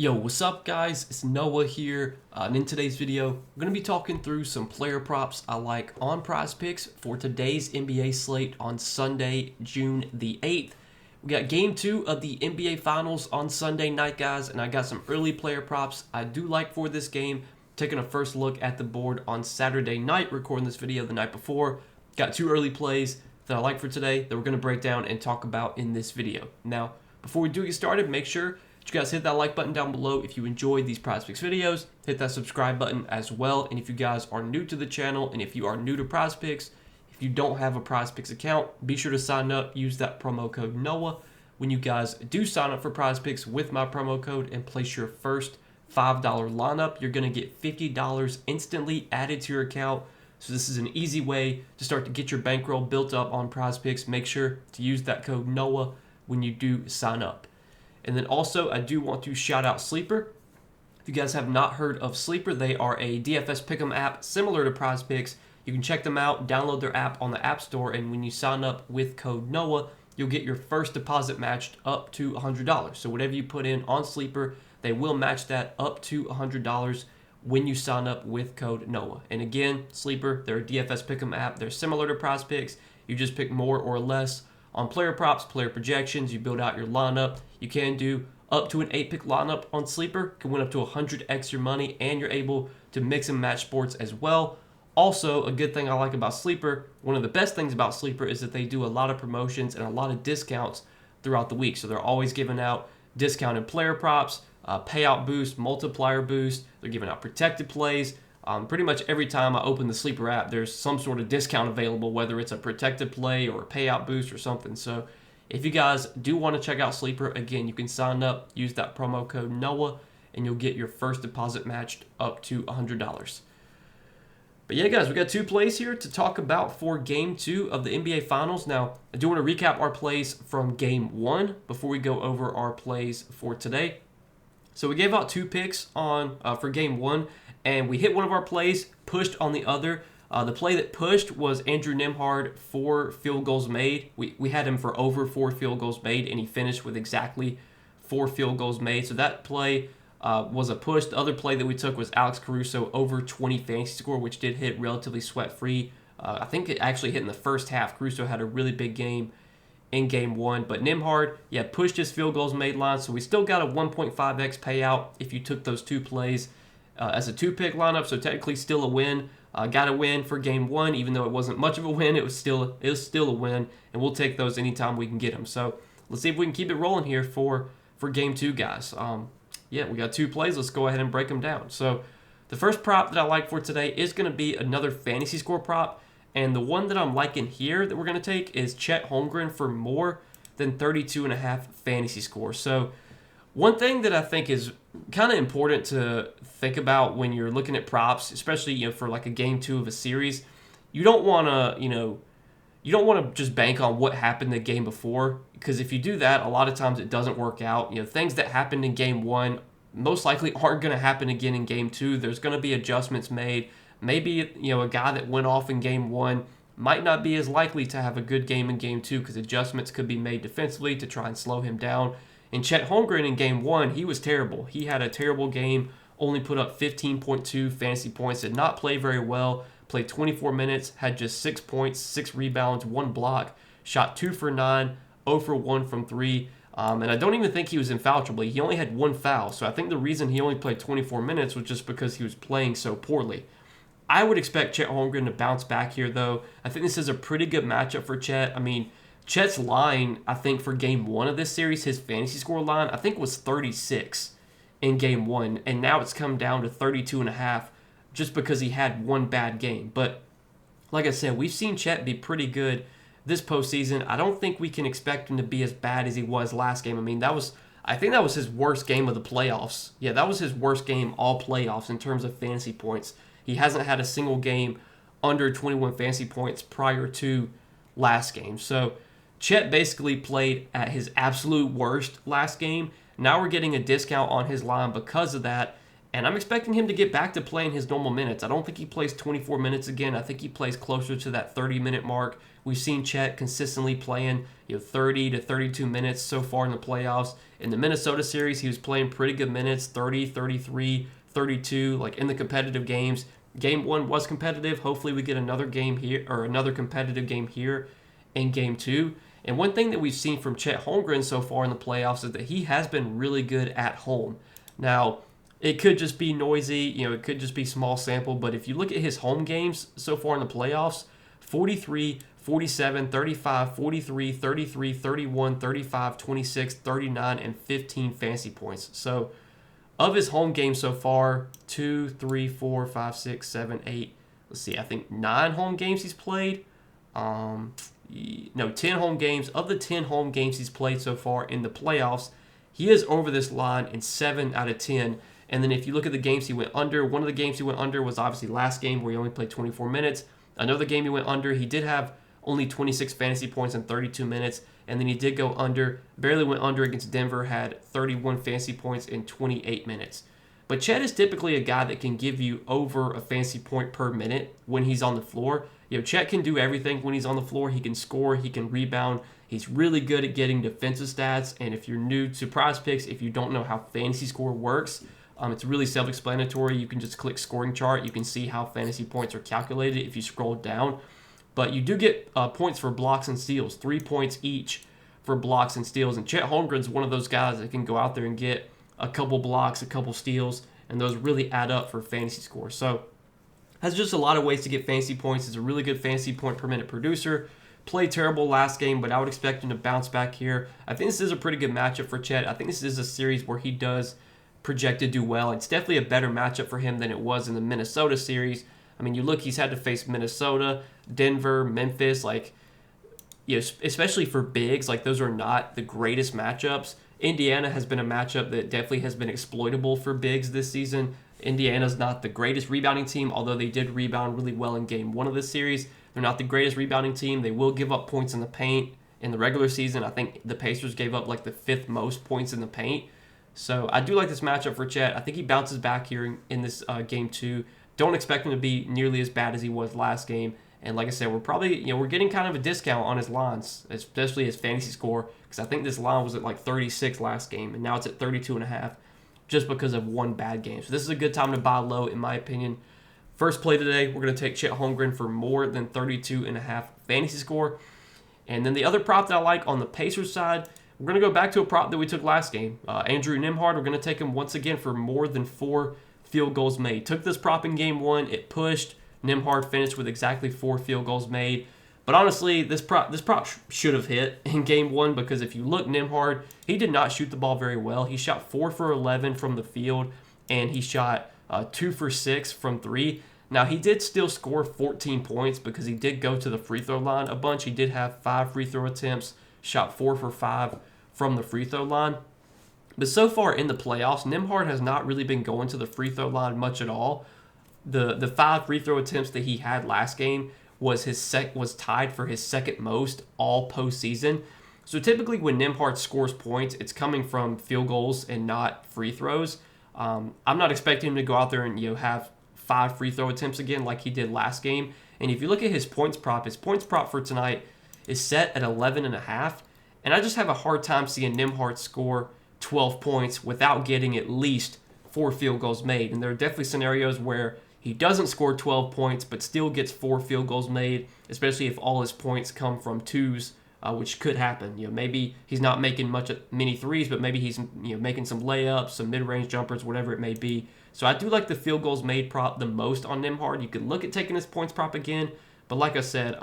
Yo, what's up guys? It's Noah here, and in today's video, I'm going to be talking through some player props I like on Prizepicks for today's NBA slate on Sunday, June the 8th. We got Game 2 of the NBA Finals on Sunday night, guys, and I got some early player props I do like for this game. Taking a first look at the board on Saturday night, recording this video the night before. Got two early plays that I like for today that we're going to break down and talk about in this video. Now, before we do get started, make sure you guys hit that like button down below if you enjoyed these Prizepicks videos. Hit that subscribe button as well. And if you guys are new to the channel and if you are new to Prizepicks, if you don't have a Prizepicks account, be sure to sign up. Use that promo code NOAH when you guys do sign up for Prizepicks with my promo code and place your first $5 lineup. You're going to get $50 instantly added to your account. So this is an easy way to start to get your bankroll built up on Prizepicks. Make sure to use that code NOAH when you do sign up. And then also, I do want to shout out Sleeper. If you guys have not heard of Sleeper, they are a DFS Pick'em app similar to Prizepicks. You can check them out, download their app on the App Store, and when you sign up with code NOAH, you'll get your first deposit matched up to $100. So whatever you put in on Sleeper, they will match that up to $100 when you sign up with code NOAH. And again, Sleeper, they're a DFS Pick'em app. They're similar to Prizepicks. You just pick more or less on player props, player projections. You build out your lineup. You can do up to an 8-pick lineup on Sleeper. You can win up to 100x your money, and you're able to mix and match sports as well. Also, a good thing I like about Sleeper, one of the best things about Sleeper is that they do a lot of promotions and a lot of discounts throughout the week. So they're always giving out discounted player props, payout boost, multiplier boost. They're giving out protected plays. Pretty much every time I open the Sleeper app, there's some sort of discount available, whether it's a protected play or a payout boost or something. So if you guys do want to check out Sleeper, again, you can sign up, use that promo code NOAH, and you'll get your first deposit matched up to $100. But yeah, guys, we got two plays here to talk about for Game 2 of the NBA Finals. Now, I do want to recap our plays from Game 1 before we go over our plays for today. So we gave out two picks on for Game 1, and we hit one of our plays, pushed on the other. The play that pushed was Andrew Nembhard, 4 field goals made. We had him for over 4 field goals made, and he finished with exactly 4 field goals made. So that play was a push. The other play that we took was Alex Caruso, over 20 fantasy score, which did hit relatively sweat-free. I think it actually hit in the first half. Caruso had a really big game in Game 1. But Nembhard, yeah, pushed his field goals made line, so we still got a 1.5x payout if you took those two plays as a 2-pick lineup, so technically still a win. Got a win for Game 1, even though it wasn't much of a win. It was still a win, and we'll take those anytime we can get them. So let's see if we can keep it rolling here for Game 2, guys. Yeah, we got two plays. Let's go ahead and break them down. So the first prop that I like for today is going to be another fantasy score prop, and the one that I'm liking here that we're going to take is Chet Holmgren for more than 32.5 fantasy score. So one thing that I think is kind of important to think about when you're looking at props, especially for like a Game 2 of a series, you don't want to just bank on what happened the game before, because if you do that, a lot of times it doesn't work out. Things that happened in Game 1 most likely aren't going to happen again in Game 2. There's going to be adjustments made. Maybe a guy that went off in Game 1 might not be as likely to have a good game in Game 2 because adjustments could be made defensively to try and slow him down. And Chet Holmgren in Game 1, he was terrible. He had a terrible game, only put up 15.2 fantasy points, did not play very well, played 24 minutes, had just 6 points, 6 rebounds, 1 block, shot 2 for 9, 0 for 1 from 3. And I don't even think he was in foul trouble. He only had 1 foul. So I think the reason he only played 24 minutes was just because he was playing so poorly. I would expect Chet Holmgren to bounce back here, though. I think this is a pretty good matchup for Chet. I mean, Chet's line, I think, for Game 1 of this series, his fantasy score line, I think was 36 in Game 1. And now it's come down to 32.5 just because he had one bad game. But like I said, we've seen Chet be pretty good this postseason. I don't think we can expect him to be as bad as he was last game. I mean, I think that was his worst game of the playoffs. Yeah, that was his worst game all playoffs in terms of fantasy points. He hasn't had a single game under 21 fantasy points prior to last game. So Chet basically played at his absolute worst last game. Now we're getting a discount on his line because of that. And I'm expecting him to get back to playing his normal minutes. I don't think he plays 24 minutes again. I think he plays closer to that 30-minute mark. We've seen Chet consistently playing 30 to 32 minutes so far in the playoffs. In the Minnesota series, he was playing pretty good minutes, 30, 33, 32, like in the competitive games. Game 1 was competitive. Hopefully we get another game here, or another competitive game here in Game 2. And one thing that we've seen from Chet Holmgren so far in the playoffs is that he has been really good at home. Now, it could just be noisy, it could just be small sample, but if you look at his home games so far in the playoffs, 43, 47, 35, 43, 33, 31, 35, 26, 39, and 15 fantasy points. So of his home games so far, 2, 3, 4, 5, 6, 7, 8, let's see, I think 9 home games he's played. 10 home games. Of the 10 home games he's played so far in the playoffs, he is over this line in 7 out of 10. And then if you look at the games he went under, one of the games he went under was obviously last game where he only played 24 minutes. Another game he went under, he did have only 26 fantasy points in 32 minutes. And then he did go under, barely went under against Denver, had 31 fantasy points in 28 minutes. But Chet is typically a guy that can give you over a fantasy point per minute when he's on the floor. Chet can do everything when he's on the floor. He can score, he can rebound. He's really good at getting defensive stats. And if you're new to Prizepicks, if you don't know how fantasy score works, it's really self-explanatory. You can just click scoring chart. You can see how fantasy points are calculated if you scroll down. But you do get points for blocks and steals, 3 points each for blocks and steals. And Chet Holmgren's one of those guys that can go out there and get a couple blocks, a couple steals, and those really add up for fantasy score. So has just a lot of ways to get fantasy points. He's a really good fantasy point per minute producer. Played terrible last game, but I would expect him to bounce back here. I think this is a pretty good matchup for Chet. I think this is a series where he does project to do well. It's definitely a better matchup for him than it was in the Minnesota series. I mean, you look, he's had to face Minnesota, Denver, Memphis, especially for bigs, those are not the greatest matchups. Indiana has been a matchup that definitely has been exploitable for bigs this season. Indiana's not the greatest rebounding team, although they did rebound really well in Game 1 of this series. They're not the greatest rebounding team. They will give up points in the paint. In the regular season, I think the Pacers gave up the 5th most points in the paint. So I do like this matchup for Chet. I think he bounces back here in this Game 2. Don't expect him to be nearly as bad as he was last game. And like I said, we're probably, we're getting kind of a discount on his lines, especially his fantasy score, because I think this line was at 36 last game, and now it's at 32.5 just because of one bad game. So this is a good time to buy low, in my opinion. First play today, we're going to take Chet Holmgren for more than 32.5 fantasy score. And then the other prop that I like on the Pacers side, we're going to go back to a prop that we took last game. Andrew Nembhard, we're going to take him once again for more than 4 field goals made. Took this prop in Game 1. It pushed. Nembhard finished with exactly 4 field goals made. But honestly, this prop should have hit in Game 1 because if you look, Nembhard, he did not shoot the ball very well. He shot 4 for 11 from the field, and he shot 2 for 6 from 3. Now, he did still score 14 points because he did go to the free throw line a bunch. He did have 5 free throw attempts, shot 4 for 5 from the free throw line. But so far in the playoffs, Nembhard has not really been going to the free throw line much at all. The 5 free throw attempts that he had last game was tied for his second most all postseason. So typically when Nembhard scores points, it's coming from field goals and not free throws. I'm not expecting him to go out there and have 5 free throw attempts again like he did last game. And if you look at his points prop for tonight is set at 11.5. And I just have a hard time seeing Nembhard score 12 points without getting at least 4 field goals made. And there are definitely scenarios where he doesn't score 12 points but still gets 4 field goals made, especially if all his points come from twos, which could happen. Maybe he's not making many threes, but maybe he's making some layups, some mid-range jumpers, whatever it may be. So I do like the field goals made prop the most on Nembhard. You could look at taking his points prop again, but like I said,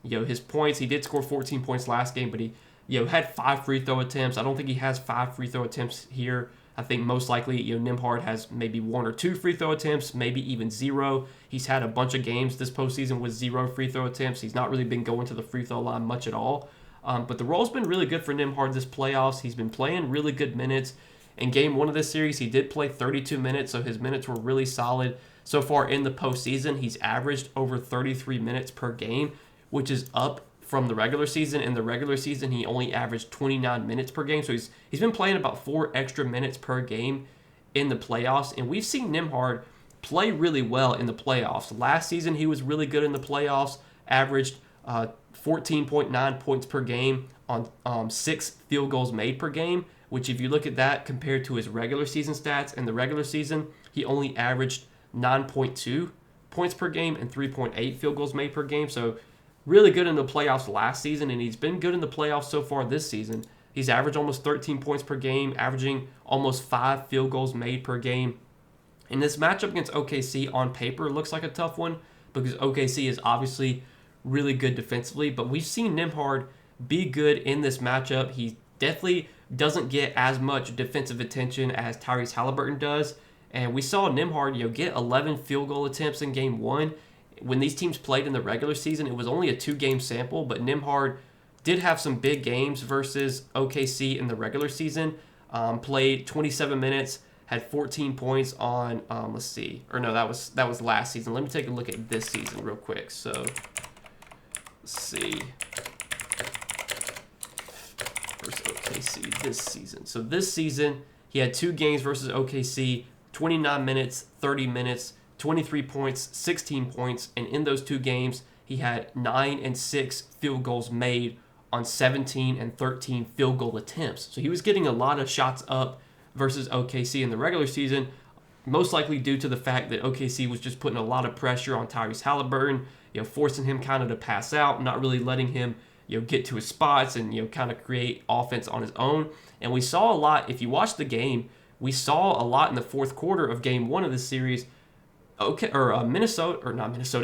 his points, he did score 14 points last game, but he had 5 free throw attempts. I don't think he has 5 free throw attempts here. I think most likely, Nembhard has maybe 1 or 2 free throw attempts, maybe even 0. He's had a bunch of games this postseason with 0 free throw attempts. He's not really been going to the free throw line much at all. But the role's been really good for Nembhard this playoffs. He's been playing really good minutes. In Game 1 of this series, he did play 32 minutes, so his minutes were really solid. So far in the postseason, he's averaged over 33 minutes per game, which is up from the regular season. In the regular season, he only averaged 29 minutes per game. So he's been playing about 4 extra minutes per game in the playoffs, and we've seen Nembhard play really well in the playoffs. Last season, he was really good in the playoffs, averaged 14.9 points per game on 6 field goals made per game, which if you look at that compared to his regular season stats, in the regular season, he only averaged 9.2 points per game and 3.8 field goals made per game. So really good in the playoffs last season, and he's been good in the playoffs so far this season. He's averaged almost 13 points per game, averaging almost 5 field goals made per game. And this matchup against OKC on paper looks like a tough one because OKC is obviously really good defensively, but we've seen Nembhard be good in this matchup. He definitely doesn't get as much defensive attention as Tyrese Halliburton does. And we saw Nembhard, get 11 field goal attempts in game 1. When these teams played in the regular season, it was only a 2-game sample, but Nembhard did have some big games versus OKC in the regular season. Played 27 minutes, had 14 points on, let's see. Or no, that was last season. Let me take a look at this season real quick. So, let's see. Versus OKC this season. So this season, he had 2 games versus OKC, 29 minutes, 30 minutes, 23 points, 16 points, and in those 2 games, he had 9 and 6 field goals made on 17 and 13 field goal attempts. So he was getting a lot of shots up versus OKC in the regular season, most likely due to the fact that OKC was just putting a lot of pressure on Tyrese Halliburton, forcing him kind of to pass out, not really letting him get to his spots and kind of create offense on his own. And we saw a lot, if you watch the game, we saw a lot in the fourth quarter of game 1 of this series.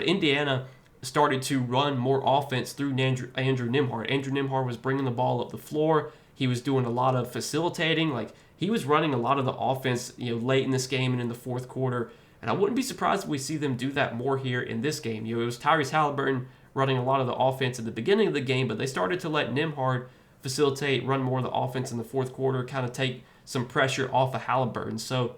Indiana started to run more offense through Andrew Nembhard. Andrew Nembhard was bringing the ball up the floor. He was doing a lot of facilitating. Like, he was running a lot of the offense, late in this game and in the fourth quarter. And I wouldn't be surprised if we see them do that more here in this game. It was Tyrese Halliburton running a lot of the offense at the beginning of the game, but they started to let Nembhard facilitate, run more of the offense in the fourth quarter, kind of take some pressure off of Halliburton. So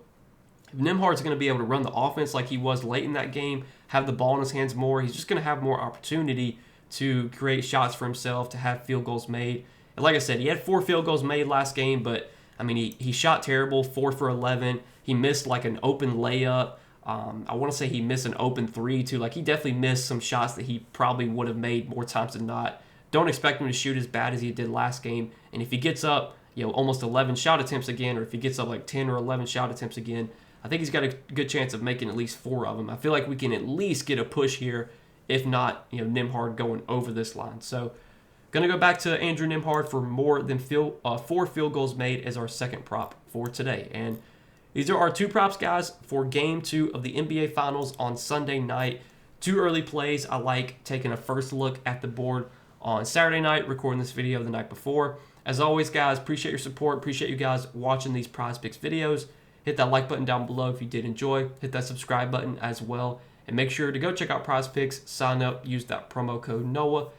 if Nembhard's going to be able to run the offense like he was late in that game, have the ball in his hands more, he's just going to have more opportunity to create shots for himself, to have field goals made. And like I said, he had 4 field goals made last game, but I mean, he shot terrible, 4 for 11. He missed like an open layup. I want to say he missed an open 3 too. Like, he definitely missed some shots that he probably would have made more times than not. Don't expect him to shoot as bad as he did last game. And if he gets up, almost 11 shot attempts again, or if he gets up like 10 or 11 shot attempts again, I think he's got a good chance of making at least 4 of them. I feel like we can at least get a push here, if not, Nembhard going over this line. So, going to go back to Andrew Nembhard for more than 4 field goals made as our second prop for today. And these are our 2 props, guys, for Game 2 of the NBA Finals on Sunday night. 2 early plays. I like taking a first look at the board on Saturday night, recording this video the night before. As always, guys, appreciate your support. Appreciate you guys watching these Prizepicks videos. Hit that like button down below if you did enjoy. Hit that subscribe button as well. And make sure to go check out Prizepicks. Sign up. Use that promo code NOAH.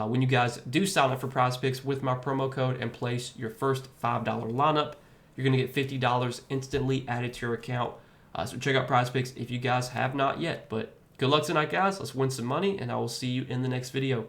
When you guys do sign up for Prizepicks with my promo code and place your first $5 lineup, you're going to get $50 instantly added to your account. So check out Prizepicks if you guys have not yet. But good luck tonight, guys. Let's win some money, and I will see you in the next video.